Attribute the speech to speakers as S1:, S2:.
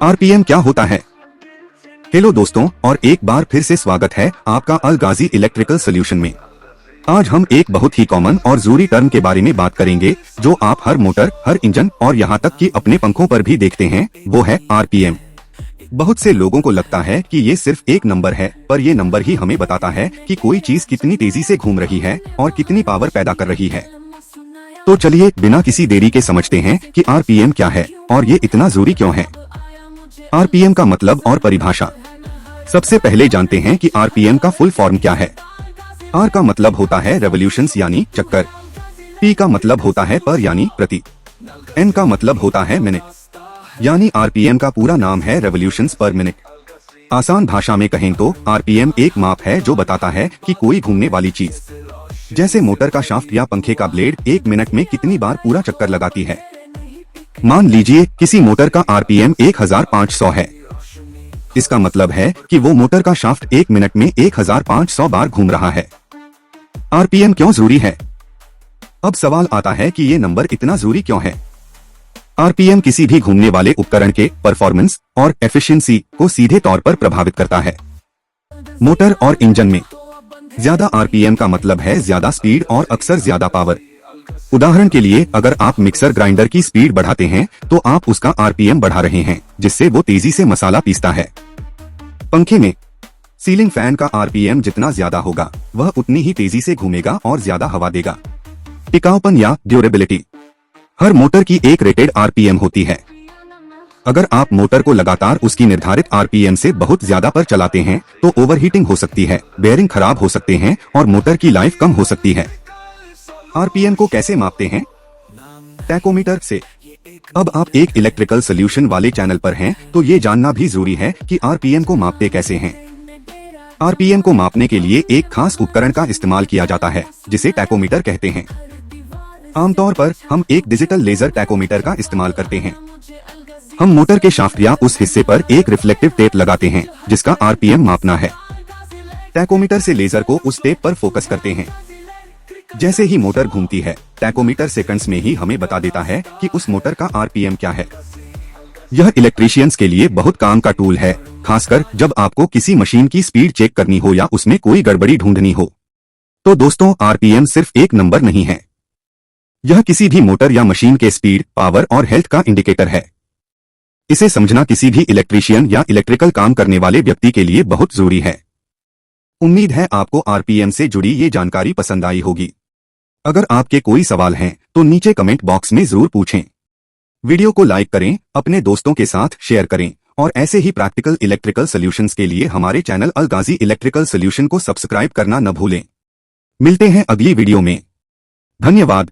S1: RPM क्या होता है? हेलो दोस्तों, और एक बार फिर से स्वागत है आपका अल गाजी इलेक्ट्रिकल सॉल्यूशन में। आज हम एक बहुत ही कॉमन और जरूरी टर्म के बारे में बात करेंगे जो आप हर मोटर, हर इंजन और यहाँ तक कि अपने पंखों पर भी देखते हैं, वो है आरपीएम। बहुत से लोगों को लगता है कि ये सिर्फ एक नंबर है, पर ये नंबर ही हमें बताता है कि कोई चीज कितनी तेजी से घूम रही है और कितनी पावर पैदा कर रही है। तो चलिए बिना किसी देरी के समझते हैं कि आरपीएम क्या है और ये इतना जरूरी क्यों है। आरपीएम का मतलब और परिभाषा। सबसे पहले जानते हैं कि आरपीएम का फुल फॉर्म क्या है। आर का मतलब होता है रेवोल्यूशंस यानी चक्कर। पी का मतलब होता है पर यानी प्रति। एन का मतलब होता है मिनट, यानी आरपीएम का पूरा नाम है रेवोल्यूशंस पर मिनट। आसान भाषा में कहें तो आरपीएम एक माप है जो बताता है कि कोई घूमने वाली चीज, जैसे मोटर का शाफ्ट या पंखे का ब्लेड, एक मिनट में कितनी बार पूरा चक्कर लगाती है। मान लीजिए किसी मोटर का आरपीएम 1500 है। इसका मतलब है कि वो मोटर का शाफ्ट एक मिनट में 1500 बार घूम रहा है। आरपीएम क्यों जरूरी है? अब सवाल आता है कि ये नंबर इतना जरूरी क्यों है। आरपीएम किसी भी घूमने वाले उपकरण के परफॉर्मेंस और एफिशिएंसी को सीधे तौर पर प्रभावित करता है। मोटर और इंजन में ज्यादा आरपीएम का मतलब है ज्यादा स्पीड और अक्सर ज्यादा पावर। उदाहरण के लिए अगर आप मिक्सर ग्राइंडर की स्पीड बढ़ाते हैं तो आप उसका आरपीएम बढ़ा रहे हैं, जिससे वो तेजी से मसाला पीसता है। पंखे में सीलिंग फैन का आरपीएम जितना ज्यादा होगा वह उतनी ही तेजी से घूमेगा और ज्यादा हवा देगा। टिकाऊपन या ड्यूरेबिलिटी, हर मोटर की एक रेटेड आरपीएम होती है। अगर आप मोटर को लगातार उसकी निर्धारित आरपीएम से बहुत ज्यादा पर चलाते हैं तो ओवरहीटिंग हो सकती है, बेयरिंग खराब हो सकते हैं और मोटर की लाइफ कम हो सकती है। आरपीएम को कैसे मापते हैं? टैकोमीटर से। अब आप एक इलेक्ट्रिकल सॉल्यूशन वाले चैनल पर हैं, तो ये जानना भी जरूरी है कि आरपीएम को मापते कैसे हैं। आरपीएम को मापने के लिए एक खास उपकरण का इस्तेमाल किया जाता है जिसे टैकोमीटर कहते हैं। आमतौर पर हम एक डिजिटल लेजर टैकोमीटर का इस्तेमाल करते हैं। हम मोटर के शाफ्ट या उस हिस्से पर एक रिफ्लेक्टिव टेप लगाते हैं जिसका आरपीएम मापना है। टैकोमीटर से लेजर को उस टेप पर फोकस करते हैं। जैसे ही मोटर घूमती है, टैकोमीटर सेकंड्स में ही हमें बता देता है कि उस मोटर का आरपीएम क्या है। यह इलेक्ट्रीशियंस के लिए बहुत काम का टूल है, खासकर जब आपको किसी मशीन की स्पीड चेक करनी हो या उसमें कोई गड़बड़ी ढूंढनी हो। तो दोस्तों, आरपीएम सिर्फ एक नंबर नहीं है। यह किसी भी मोटर या मशीन के स्पीड, पावर और हेल्थ का इंडिकेटर है। इसे समझना किसी भी इलेक्ट्रीशियन या इलेक्ट्रिकल काम करने वाले व्यक्ति के लिए बहुत जरूरी है। उम्मीद है आपको आरपीएम से जुड़ी ये जानकारी पसंद आई होगी। अगर आपके कोई सवाल हैं तो नीचे कमेंट बॉक्स में जरूर पूछें। वीडियो को लाइक करें, अपने दोस्तों के साथ शेयर करें और ऐसे ही प्रैक्टिकल इलेक्ट्रिकल सॉल्यूशंस के लिए हमारे चैनल अल गाजी इलेक्ट्रिकल सॉल्यूशन को सब्सक्राइब करना न भूलें। मिलते हैं अगली वीडियो में। धन्यवाद।